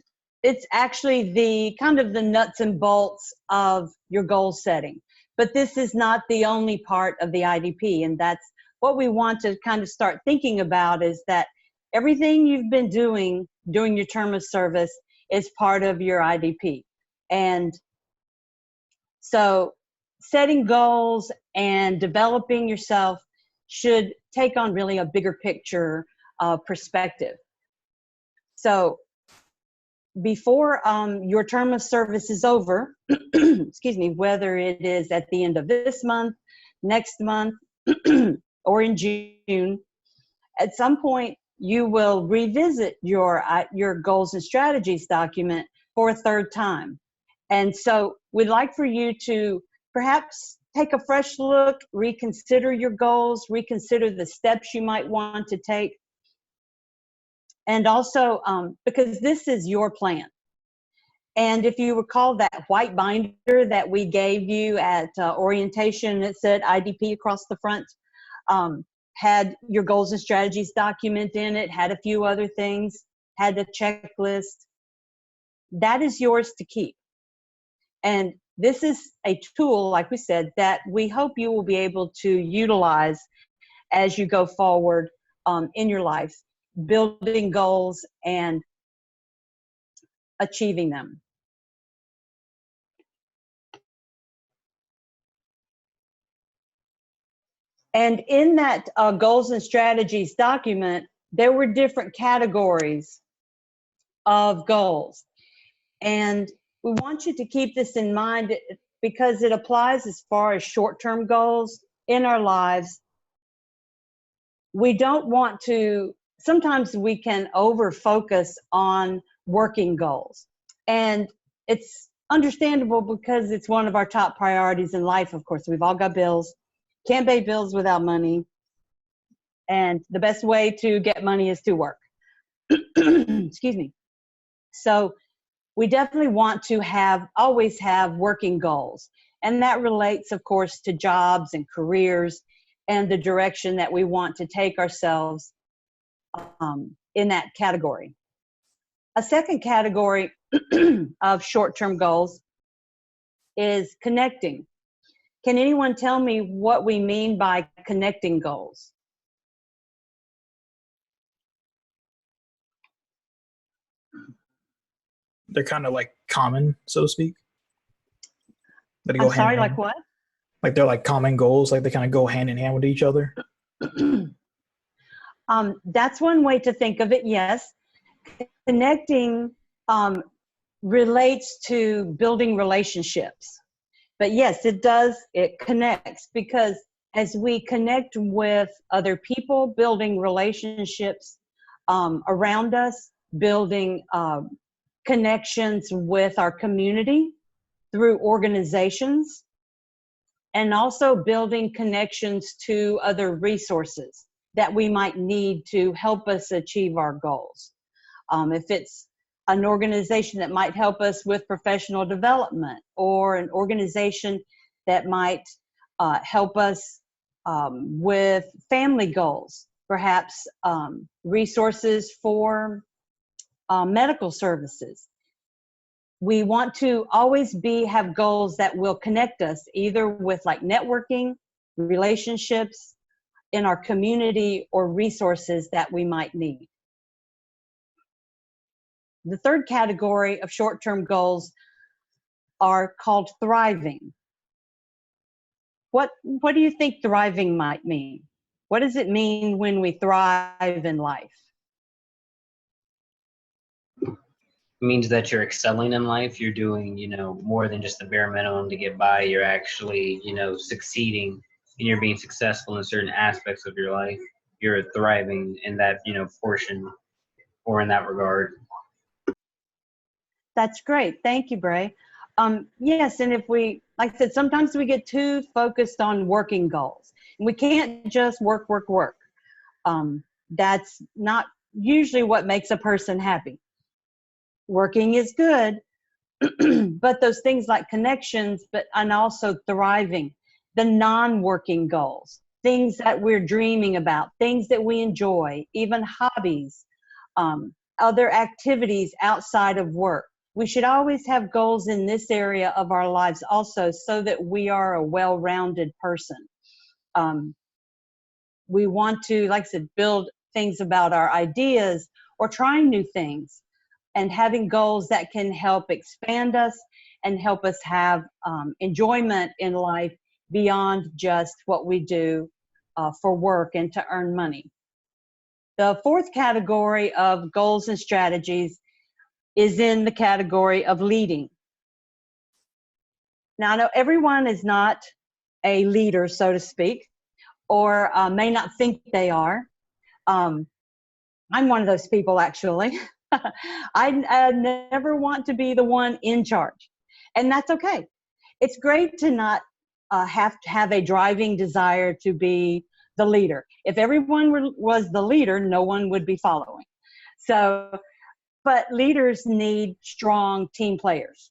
it's actually the kind of the nuts and bolts of your goal setting. But this is not the only part of the IDP. And that's what we want to kind of start thinking about, is that everything you've been doing during your term of service is part of your IDP. And so setting goals and developing yourself should take on really a bigger picture perspective. So before your term of service is over, excuse me, whether it is at the end of this month, next month, or in June, at some point you will revisit your goals and strategies document for a third time. And so we'd like for you to perhaps take a fresh look, reconsider your goals, reconsider the steps you might want to take. And also, because this is your plan. And if you recall that white binder that we gave you at orientation, it said IDP across the front, had your goals and strategies document in it, had a few other things, had a checklist. That is yours to keep. And this is a tool, like we said, that we hope you will be able to utilize as you go forward in your life, building goals and achieving them. And in that goals and strategies document, there were different categories of goals. And we want you to keep this in mind because it applies as far as short-term goals in our lives. We don't want to, sometimes we can over-focus on working goals. And it's understandable because it's one of our top priorities in life, of course. We've all got bills. Can't pay bills without money. And the best way to get money is to work. Excuse me. So we definitely want to always have working goals. And that relates, of course, to jobs and careers and the direction that we want to take ourselves in that category. A second category of short-term goals is connecting. Can anyone tell me what we mean by connecting goals? They're kind of like common, so to speak. That go I'm hand sorry, in like hand. what? Like they're like common goals, like they kind of go hand in hand with each other. That's one way to think of it, yes. Connecting relates to building relationships. But yes, it does, it connects, because as we connect with other people, building relationships around us, building connections with our community through organizations, and also building connections to other resources that we might need to help us achieve our goals. If it's an organization that might help us with professional development, or an organization that might help us with family goals, perhaps resources for medical services. We want to always have goals that will connect us either with like networking, relationships in our community, or resources that we might need. The third category of short-term goals are called thriving. What do you think thriving might mean? What does it mean when we thrive in life? It means that you're excelling in life. You're doing, more than just the bare minimum to get by. You're actually, succeeding, and you're being successful in certain aspects of your life. You're thriving in that, portion or in that regard. That's great. Thank you, Bray. Yes, and if we, like I said, sometimes we get too focused on working goals. And we can't just work, work, work. That's not usually what makes a person happy. Working is good, but those things like connections, and also thriving, the non-working goals, things that we're dreaming about, things that we enjoy, even hobbies, other activities outside of work. We should always have goals in this area of our lives also, so that we are a well-rounded person. We want to, like I said, build things about our ideas or trying new things, and having goals that can help expand us and help us have enjoyment in life beyond just what we do for work and to earn money. The fourth category of goals and strategies is in the category of leading. Now, I know everyone is not a leader, so to speak, or may not think they are. I'm one of those people, actually. I never want to be the one in charge, and that's okay. It's great to not have to have a driving desire to be the leader. If everyone was the leader, no one would be following. So, but leaders need strong team players.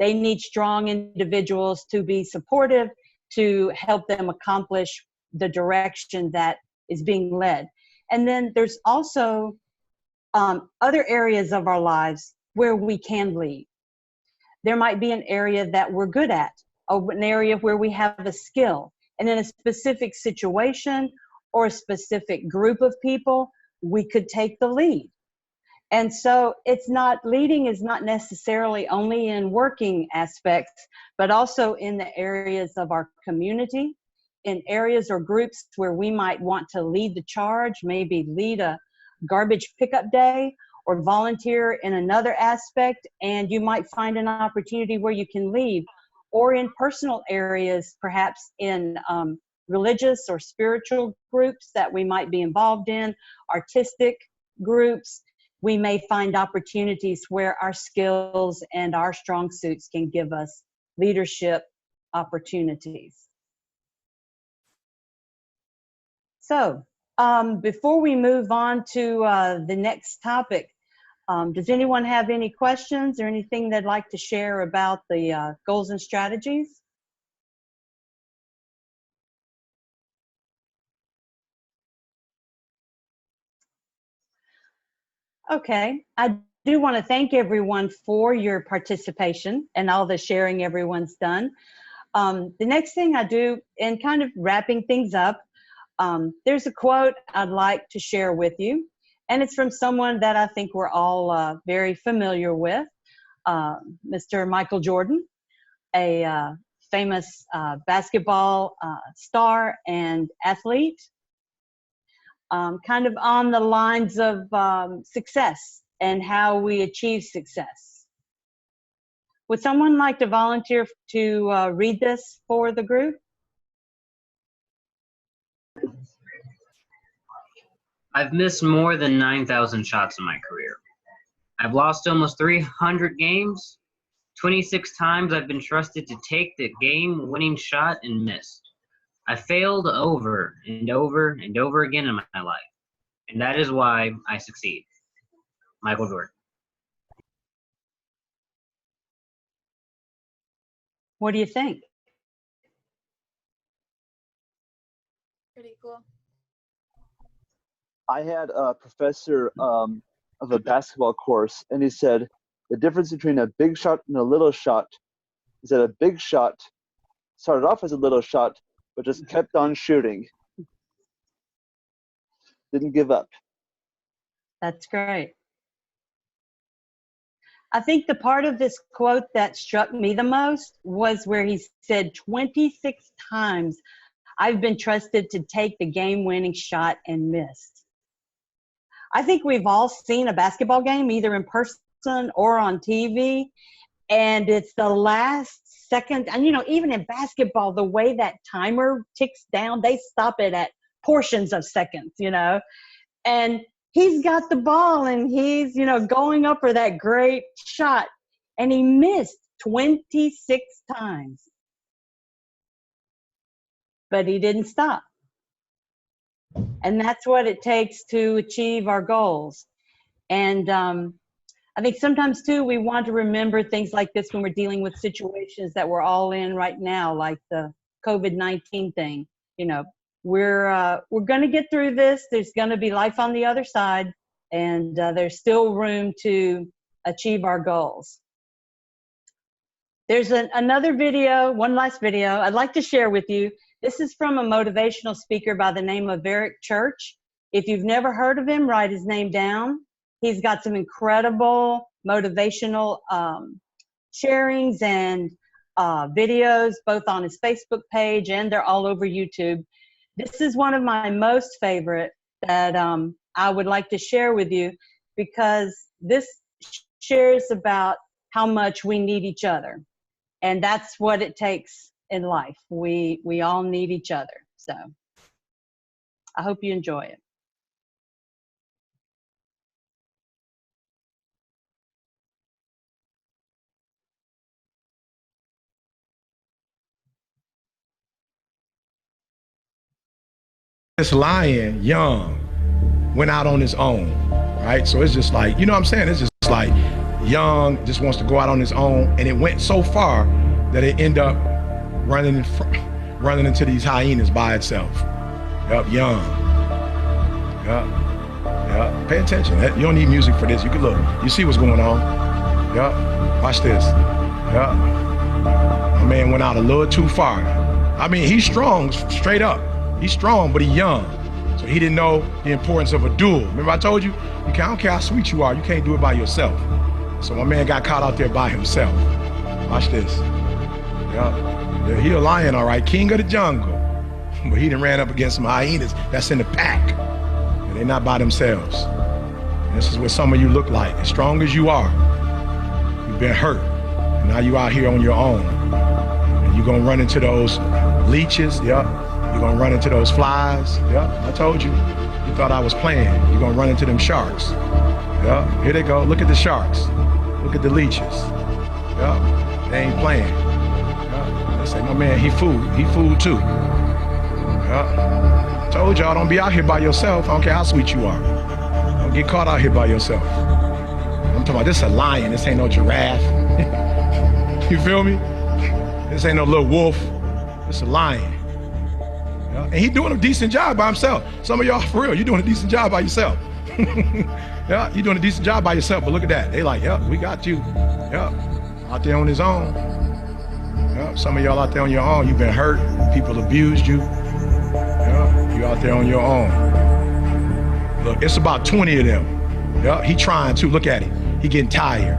They need strong individuals to be supportive, to help them accomplish the direction that is being led. And then there's also other areas of our lives where we can lead. There might be an area that we're good at, an area where we have a skill, and in a specific situation or a specific group of people, we could take the lead. And so leading is not necessarily only in working aspects, but also in the areas of our community, in areas or groups where we might want to lead the charge, maybe lead a garbage pickup day or volunteer in another aspect, and you might find an opportunity where you can lead, or in personal areas, perhaps in religious or spiritual groups that we might be involved in, artistic groups. We may find opportunities where our skills and our strong suits can give us leadership opportunities. So before we move on to the next topic, does anyone have any questions or anything they'd like to share about the goals and strategies? Okay, I do want to thank everyone for your participation and all the sharing everyone's done. The next thing I do, in kind of wrapping things up, there's a quote I'd like to share with you, and it's from someone that I think we're all very familiar with, Mr. Michael Jordan, a famous basketball star and athlete. Kind of on the lines of success and how we achieve success. Would someone like to volunteer to read this for the group? I've missed more than 9,000 shots in my career. I've lost almost 300 games. 26 times I've been trusted to take the game-winning shot and missed. I failed over and over and over again in my life, and that is why I succeed. Michael Jordan. What do you think? Pretty cool. I had a professor of a basketball course, and he said the difference between a big shot and a little shot is that a big shot started off as a little shot, but just kept on shooting. Didn't give up. That's great. I think the part of this quote that struck me the most was where he said 26 times I've been trusted to take the game-winning shot and missed. I think we've all seen a basketball game either in person or on TV, and it's the last second. And, you know, even in basketball, the way that timer ticks down, they stop it at portions of seconds, you know. And he's got the ball and he's, you know, going up for that great shot, and he missed 26 times. But he didn't stop. And that's what it takes to achieve our goals. And I think sometimes too, we want to remember things like this when we're dealing with situations that we're all in right now, like the COVID-19 thing. You know, we're going to get through this. There's going to be life on the other side, and there's still room to achieve our goals. There's another video, one last video I'd like to share with you. This is from a motivational speaker by the name of Eric Church. If you've never heard of him, write his name down. He's got some incredible motivational sharings and videos, both on his Facebook page, and they're all over YouTube. This is one of my most favorite that I would like to share with you, because this shares about how much we need each other. And that's what it takes in life. We all need each other. So I hope you enjoy it. This lion, young, went out on his own, right? So it's just like, you know what I'm saying? It's just like young, just wants to go out on his own, and it went so far that it ended up running into these hyenas by itself. Yup, young. Yup. Pay attention. You don't need music for this. You can look. You see what's going on. Yup. Watch this. Yup. My man went out a little too far. I mean, he's strong, straight up. He's strong, but he's young. So he didn't know the importance of a duel. Remember I told you? I don't care how sweet you are, you can't do it by yourself. So my man got caught out there by himself. Watch this. Yeah, he a lion, all right, king of the jungle. But he done ran up against some hyenas that's in the pack. And they're not by themselves. And this is what some of you look like. As strong as you are, you've been hurt. And now you out here on your own. And you're gonna run into those leeches, yep. You're gonna run into those flies, yep. I told you. You thought I was playing. You're gonna run into them sharks. Yep, here they go. Look at the sharks. Look at the leeches. Yep, they ain't playing. Yep. They say, my man, he fooled too. Yep. Told y'all, don't be out here by yourself. I don't care how sweet you are. Don't get caught out here by yourself. I'm talking about this a lion. This ain't no giraffe. You feel me? This ain't no little wolf. It's a lion. Yeah? And he doing a decent job by himself. Some of y'all, for real, you doing a decent job by yourself. Yeah, you doing a decent job by yourself, but look at that. They like, yep, we got you. Yep, out there on his own. Yep, some of y'all out there on your own. You've been hurt. People abused you. Yep, you out there on your own. Look, it's about 20 of them. Yep, he trying to. Look at him. He getting tired.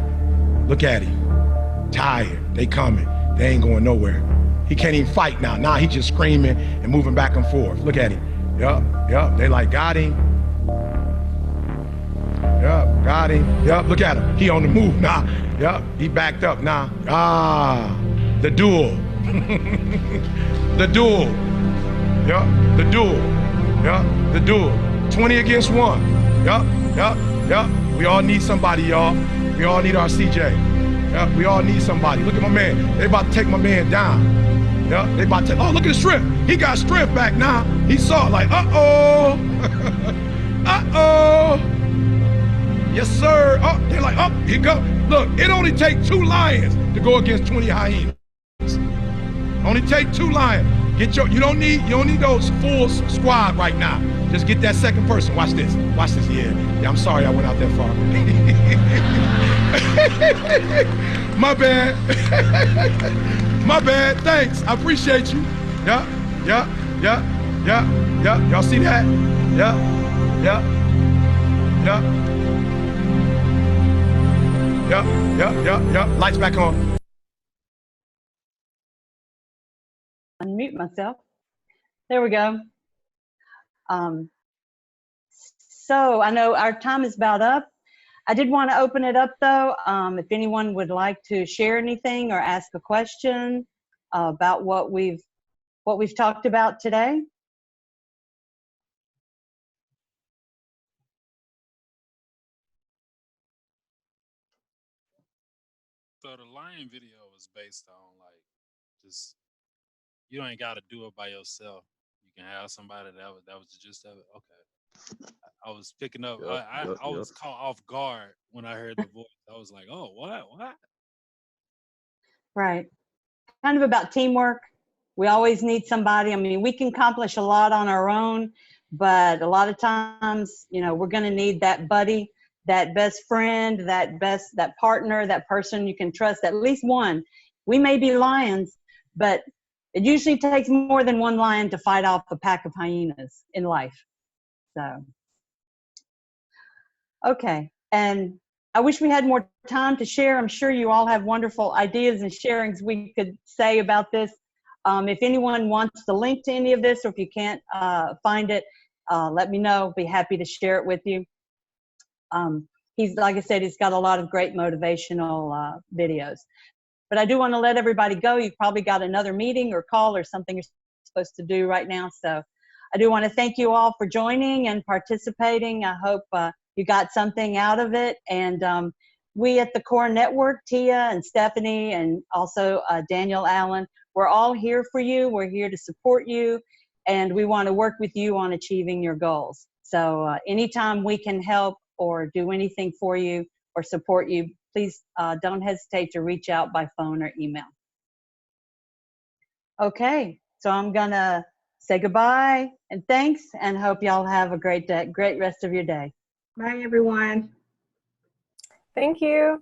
Look at him. Tired. They coming. They ain't going nowhere. He can't even fight now. Now he just screaming and moving back and forth. Look at him. Yep. They like, got him. Yep, got him. Yep, look at him. He on the move now. Yep, he backed up now. The duel. The duel. Yep, the duel. Yep, the duel. 20 against 1. Yep. We all need somebody, y'all. We all need our CJ. Yep, we all need somebody. Look at my man. They about to take my man down. Yep, they about to, oh, look at the strength. He got strength back now. He saw it like, uh-oh. Uh-oh. Yes, sir. Oh, they're like, oh, here go. Look, it only takes 2 lions to go against 20 hyenas. Only take 2 lions. Get your, you don't need those full squad right now. Just get that second person. Watch this. Watch this. Yeah, I'm sorry I went out that far. My bad. My bad. Thanks. I appreciate you. Yeah. Y'all see that? Yeah. Lights back on. Unmute myself. There we go. So I know our time is about up. I did want to open it up though. If anyone would like to share anything or ask a question about what we've talked about today. So the lion video was based on like just you ain't got to do it by yourself. You can have somebody that was the gist of it. Okay, I was picking up. I was caught off guard when I heard the voice. I was like, oh, what? Right. Kind of about teamwork. We always need somebody. I mean, we can accomplish a lot on our own, but a lot of times, you know, we're going to need that buddy, that best friend, that partner, that person you can trust, at least one. We may be lions, but it usually takes more than one lion to fight off a pack of hyenas in life. So, okay. And I wish we had more time to share. I'm sure you all have wonderful ideas and sharings we could say about this. If anyone wants the link to any of this, or if you can't find it, let me know. Be happy to share it with you. He's, like I said, he's got a lot of great motivational videos. But I do want to let everybody go. You've probably got another meeting or call or something you're supposed to do right now. So I do want to thank you all for joining and participating. I hope you got something out of it. And we at the Core Network, Tia and Stephanie, and also Daniel Allen, we're all here for you. We're here to support you. And we want to work with you on achieving your goals. So anytime we can help or do anything for you or support you, please don't hesitate to reach out by phone or email. Okay, so I'm gonna say goodbye and thanks, and hope y'all have a great day, great rest of your day. Bye, everyone. Thank you.